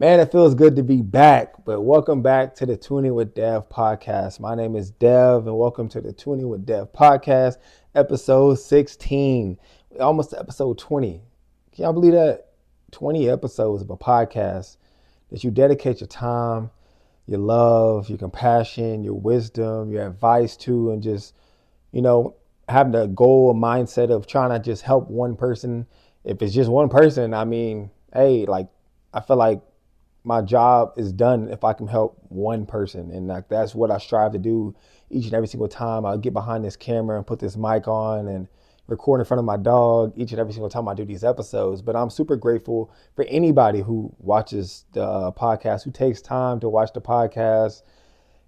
Man, it feels good to be back, but welcome back to the Tuning with Dev podcast. My name is Dev, and welcome to the Tuning with Dev podcast, episode 16. Almost to episode 20. Can y'all believe that? 20 episodes of a podcast that you dedicate your time, your love, your compassion, your wisdom, your advice to, and just, you know, having the goal, a mindset of trying to just help one person. If it's just one person, I mean, hey, like, I feel like my job is done if I can help one person. And like that's what I strive to do each and every single time I get behind this camera and put this mic on and record in front of my dog each and every single time I do these episodes. But I'm super grateful for anybody who watches the podcast, who takes time to watch the podcast.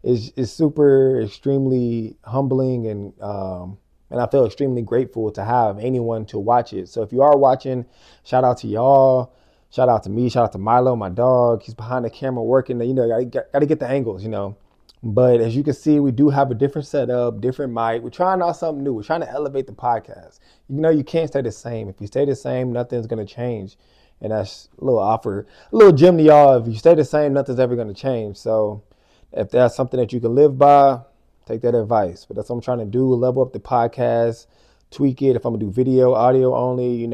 Is super extremely humbling and I feel extremely grateful to have anyone to watch it. So if you are watching, shout out to y'all. Shout out to me. Shout out to Milo, my dog. He's behind the camera working. Got to get the angles. But as you can see, we do have a different setup, different mic. We're trying out something new. We're trying to elevate the podcast. You can't stay the same. If you stay the same, nothing's going to change. And that's a little offer, a little gem to y'all. If you stay the same, nothing's ever going to change. So if that's something that you can live by, take that advice. But that's what I'm trying to do, level up the podcast, tweak it. If I'm going to do video, audio only,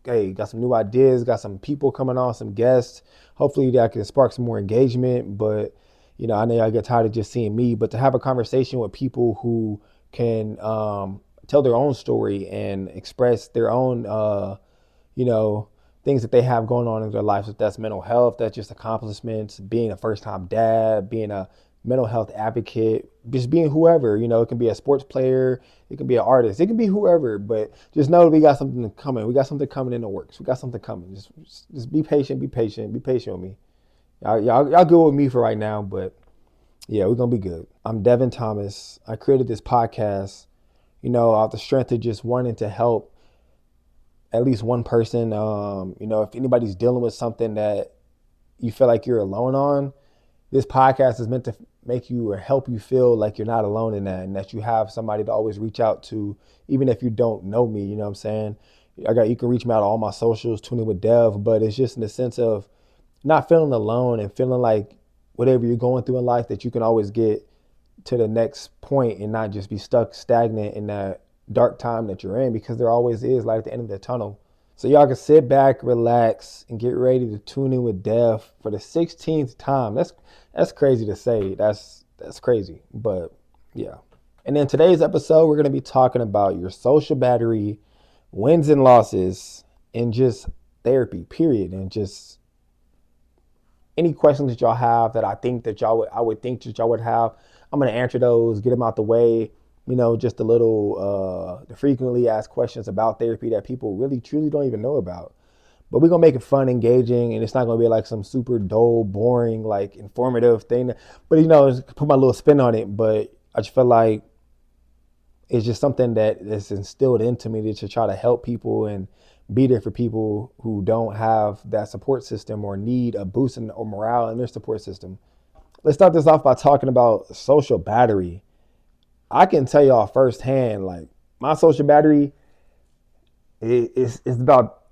hey, got some new ideas, got some people coming on, some guests. Hopefully that can spark some more engagement. But, I know I get tired of just seeing me, but to have a conversation with people who can tell their own story and express their own, you know, things that they have going on in their lives. If that's mental health, that's just accomplishments, being a first time dad, being a mental health advocate, just being whoever, it can be a sports player, it can be an artist, it can be whoever, but just know we got something coming. We got something coming in the works. We got something coming. Just be patient, be patient, be patient with me. Y'all good with me for right now, but yeah, we're going to be good. I'm Devin Thomas. I created this podcast, out the strength of just wanting to help at least one person. If anybody's dealing with something that you feel like you're alone on, this podcast is meant to make you or help you feel like you're not alone in that, and that you have somebody to always reach out to, even if you don't know me. You know what I'm saying? You can reach me out on all my socials, tuning with Dev, but it's just in the sense of not feeling alone and feeling like whatever you're going through in life, that you can always get to the next point and not just be stuck stagnant in that dark time that you're in, because there always is light at the end of the tunnel. So y'all can sit back, relax, and get ready to tune in with Dev for the 16th time. That's crazy to say. That's crazy, but yeah. And in today's episode, we're going to be talking about your social battery, wins and losses, and just therapy, period. And just any questions that y'all have that I would think that y'all would have, I'm going to answer those, get them out the way. Just a little, the frequently asked questions about therapy that people really truly don't even know about. But we're going to make it fun, engaging, and it's not going to be like some super dull, boring, like informative thing. But, just put my little spin on it. But I just feel like it's just something that is instilled into me to try to help people and be there for people who don't have that support system or need a boost in or morale in their support system. Let's start this off by talking about social battery. I can tell y'all firsthand, like my social battery is about,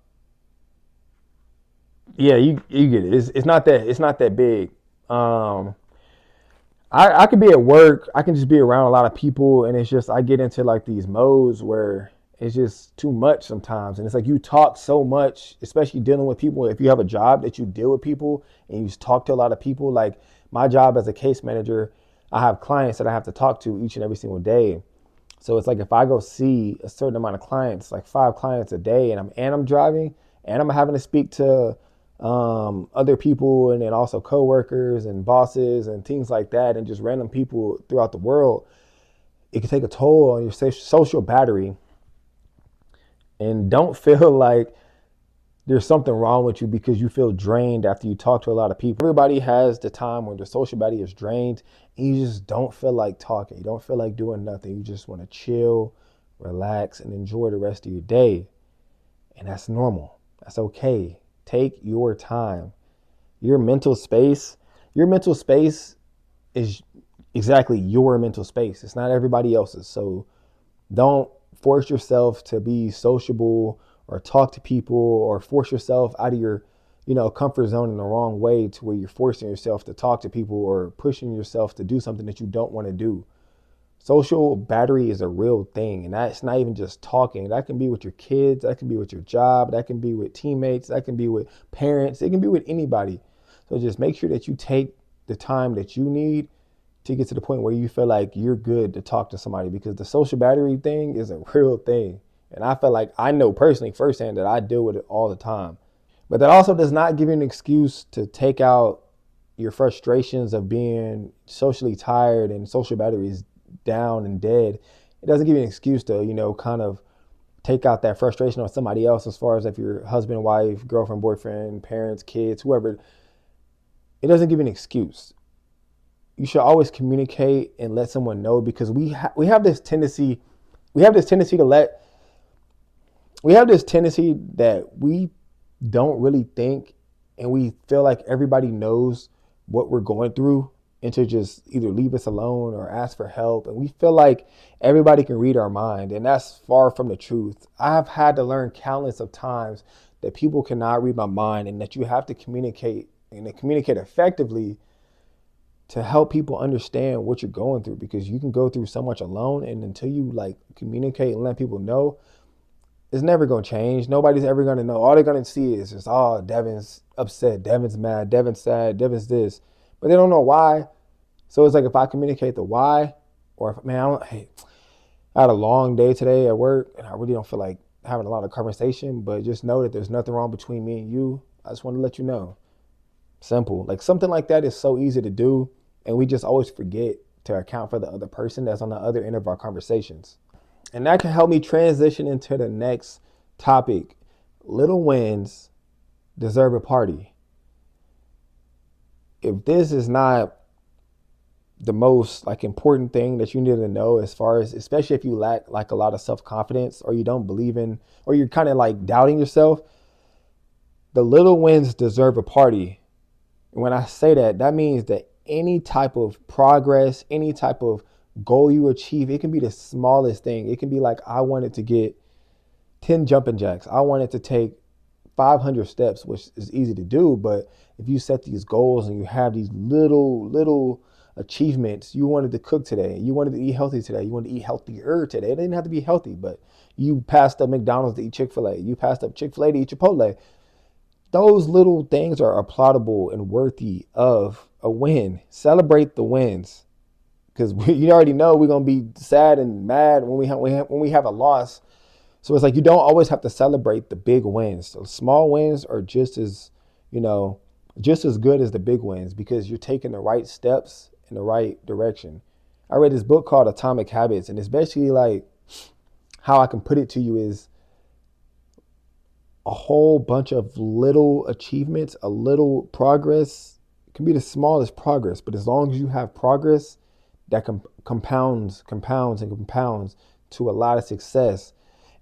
yeah, you get it. It's not that big. I could be at work. I can just be around a lot of people, and it's just I get into like these modes where it's just too much sometimes, and it's like you talk so much, especially dealing with people. If you have a job that you deal with people and you talk to a lot of people, like my job as a case manager, I have clients that I have to talk to each and every single day. So it's like if I go see a certain amount of clients, like 5 clients a day, and I'm driving and I'm having to speak to other people, and then also coworkers and bosses and things like that, and just random people throughout the world, it can take a toll on your social battery. And don't feel like there's something wrong with you because you feel drained after you talk to a lot of people. Everybody has the time when their social battery is drained and you just don't feel like talking. You don't feel like doing nothing. You just want to chill, relax, and enjoy the rest of your day. And that's normal. That's okay. Take your time. Your mental space is exactly your mental space. It's not everybody else's. So don't force yourself to be sociable or talk to people or force yourself out of your comfort zone in the wrong way to where you're forcing yourself to talk to people or pushing yourself to do something that you don't want to do. Social battery is a real thing, and that's not even just talking. That can be with your kids, that can be with your job, that can be with teammates, that can be with parents, it can be with anybody. So just make sure that you take the time that you need to get to the point where you feel like you're good to talk to somebody, because the social battery thing is a real thing. And I feel like I know personally firsthand that I deal with it all the time. But that also does not give you an excuse to take out your frustrations of being socially tired and social batteries down and dead. It doesn't give you an excuse to, kind of take out that frustration on somebody else, as far as if you're husband, wife, girlfriend, boyfriend, parents, kids, whoever. It doesn't give you an excuse. You should always communicate and let someone know, because we have this tendency to let we have this tendency that we don't really think, and we feel like everybody knows what we're going through, and to just either leave us alone or ask for help. And we feel like everybody can read our mind, and that's far from the truth. I've had to learn countless of times that people cannot read my mind, and that you have to communicate, and to communicate effectively, to help people understand what you're going through, because you can go through so much alone, and until you like communicate and let people know, it's never going to change. Nobody's ever going to know. All they're going to see is just, oh, Devin's upset, Devin's mad, Devin's sad, Devin's this. But they don't know why. So it's like, if I communicate the why, or if, man, hey, I had a long day today at work and I really don't feel like having a lot of conversation, but just know that there's nothing wrong between me and you. I just want to let you know. Simple. Like, something like that is so easy to do. And we just always forget to account for the other person that's on the other end of our conversations. And that can help me transition into the next topic. Little wins deserve a party. If this is not the most like important thing that you need to know, as far as, especially if you lack like a lot of self-confidence, or you don't believe in, or you're kind of like doubting yourself, the little wins deserve a party. And when I say that, that means that any type of progress, any type of goal you achieve, it can be the smallest thing. It can be like, I wanted to get 10 jumping jacks. I wanted to take 500 steps, which is easy to do. But if you set these goals and you have these little achievements, you wanted to cook today, you wanted to eat healthy today, you wanted to eat healthier today. It didn't have to be healthy, but you passed up McDonald's to eat Chick-fil-A. You passed up Chick-fil-A to eat Chipotle. Those little things are applaudable and worthy of a win. Celebrate the wins, because you already know we're gonna be sad and mad when we have a loss. So it's like, you don't always have to celebrate the big wins. So small wins are just as good as the big wins, because you're taking the right steps in the right direction. I read this book called Atomic Habits, and it's basically like, how I can put it to you is, a whole bunch of little achievements, a little progress. It can be the smallest progress, but as long as you have progress, that compounds and compounds to a lot of success.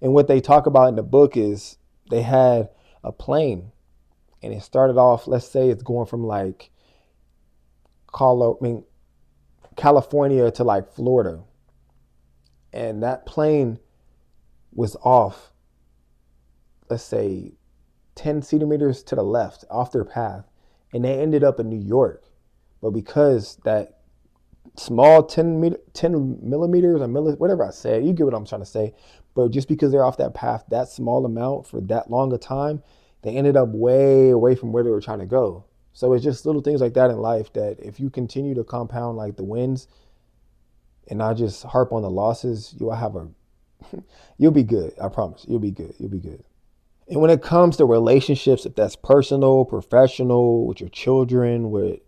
And what they talk about in the book is, they had a plane, and it started off, let's say it's going from like California to like Florida. And that plane was off, let's say 10 centimeters to the left off their path, and they ended up in New York. But because that small 10 millimeters or whatever I say, you get what I'm trying to say. But just because they're off that path, that small amount for that long a time, they ended up way away from where they were trying to go. So it's just little things like that in life, that if you continue to compound like the wins and not just harp on the losses, you'll be good. I promise. You'll be good. You'll be good. And when it comes to relationships, if that's personal, professional, with your children, with,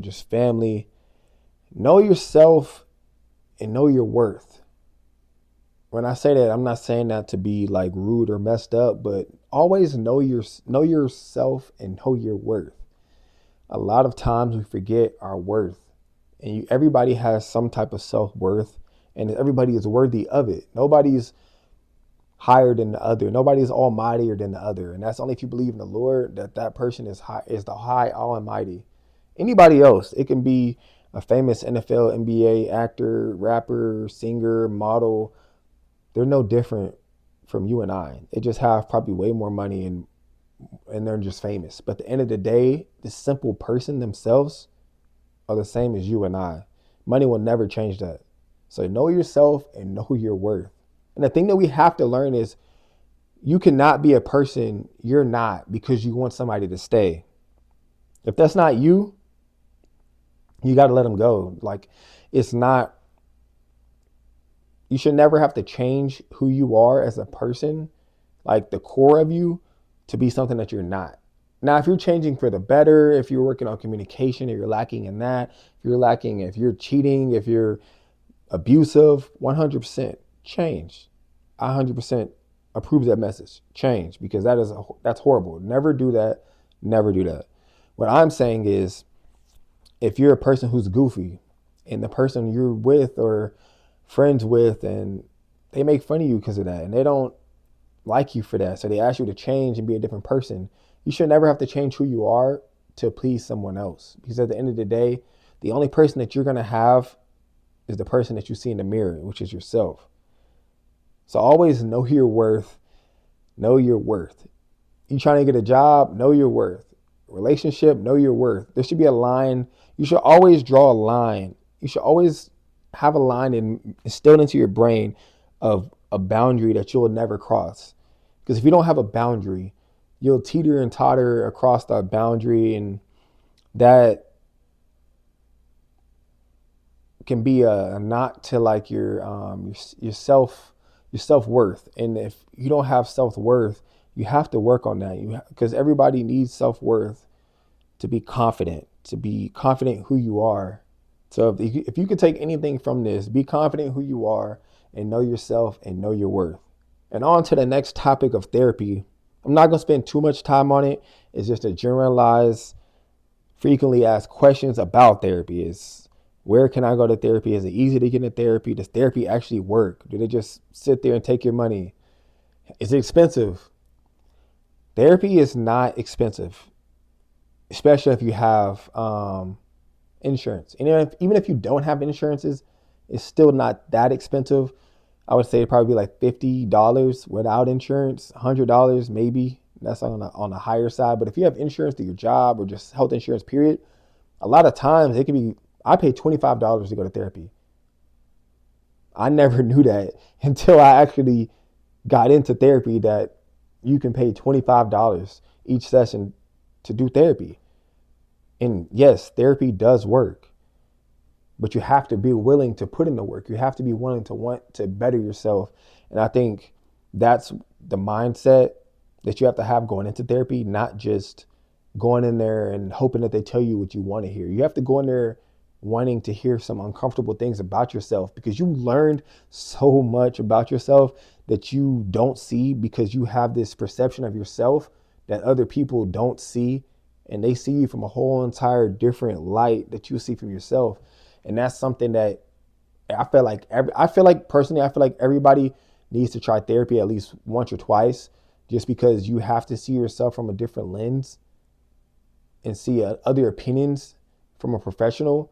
just family, know yourself and know your worth. When I say that, I'm not saying that to be like rude or messed up, but always know yourself and know your worth. A lot of times we forget our worth, and everybody has some type of self-worth, and everybody is worthy of it. Nobody's higher than the other. Nobody's almightier than the other. And that's only if you believe in the Lord, that person is the high almighty. Anybody else, it can be a famous NFL, NBA actor, rapper, singer, model. They're no different from you and I. They just have probably way more money and and they're just famous. But at the end of the day, the simple person themselves are the same as you and I. Money will never change that. So know yourself and know your worth. And the thing that we have to learn is you cannot be a person you're not because you want somebody to stay. If that's not you, you got to let them go. Like, it's not, you should never have to change who you are as a person, like the core of you, to be something that you're not. Now, if you're changing for the better, if you're working on communication, if you're lacking in that, if you're cheating, if you're abusive, 100% change. I 100% approve that message. Change, because that's horrible. Never do that. Never do that. What I'm saying is, if you're a person who's goofy and the person you're with or friends with, and they make fun of you because of that, and they don't like you for that, so they ask you to change and be a different person, you should never have to change who you are to please someone else. Because at the end of the day, the only person that you're going to have is the person that you see in the mirror, which is yourself. So always know your worth. Know your worth. You trying to get a job? Know your worth. Relationship? Know your worth. There should be a line. You should always draw a line. You should always have a line instilled into your brain of a boundary that you'll never cross. Because if you don't have a boundary, you'll teeter and totter across that boundary, and that can be a knot to like your self-worth. And if you don't have self-worth, you have to work on that. Because everybody needs self-worth to be confident who you are. So if you could take anything from this, be confident who you are and know yourself and know your worth. And on to the next topic of therapy. I'm not going to spend too much time on it. It's just a generalized, frequently asked questions about therapy. Is where can I go to therapy? Is it easy to get into therapy? Does therapy actually work? Do they just sit there and take your money? Is it expensive? Therapy is not expensive, especially if you have insurance. And even if you don't have insurances, it's still not that expensive. I would say it'd probably be like $50 without insurance, $100 maybe. That's on the higher side. But if you have insurance through your job or just health insurance, period, a lot of times it can be. I paid $25 to go to therapy. I never knew that until I actually got into therapy, that you can pay $25 each session to do therapy. And yes, therapy does work, but you have to be willing to put in the work. You have to be willing to want to better yourself. And I think that's the mindset that you have to have going into therapy, not just going in there and hoping that they tell you what you want to hear. You have to go in there wanting to hear some uncomfortable things about yourself, because you learned so much about yourself that you don't see, because you have this perception of yourself that other people don't see, and they see you from a whole entire different light that you see from yourself. And that's something that I feel like everybody needs to try therapy at least once or twice, just because you have to see yourself from a different lens and see other opinions from a professional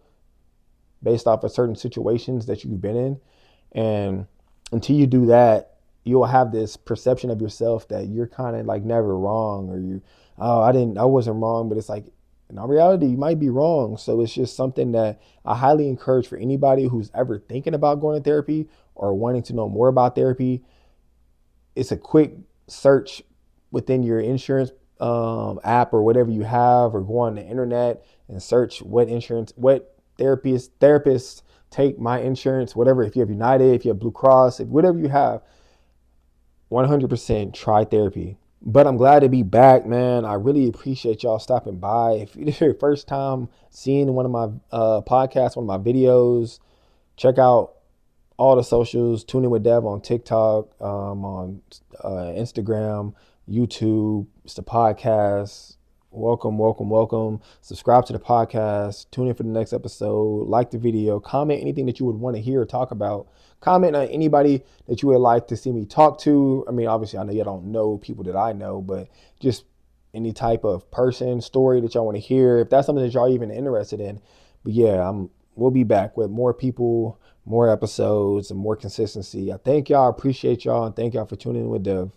based off of certain situations that you've been in. And until you do that, you'll have this perception of yourself that you're kind of like never wrong, or I wasn't wrong. But it's like, in all reality, you might be wrong. So it's just something that I highly encourage for anybody who's ever thinking about going to therapy or wanting to know more about therapy. It's a quick search within your insurance app or whatever you have, or go on the internet and search what therapists take my insurance, whatever. If you have United, if you have Blue Cross, whatever you have, 100% try therapy. But I'm glad to be back, man. I really appreciate y'all stopping by. If it's your first time seeing one of my podcasts, one of my videos, check out all the socials. Tune in with Dev on TikTok, on Instagram, YouTube. It's the podcast. Welcome. Subscribe to the podcast. Tune in for the next episode. Like the video. Comment anything that you would want to hear or talk about. Comment on anybody that you would like to see me talk to. I mean, obviously, I know y'all don't know people that I know, but just any type of person, story that y'all want to hear. If that's something that y'all even interested in. But yeah, we'll be back with more people, more episodes, and more consistency. I thank y'all. Appreciate y'all. And thank y'all for tuning in with Dev.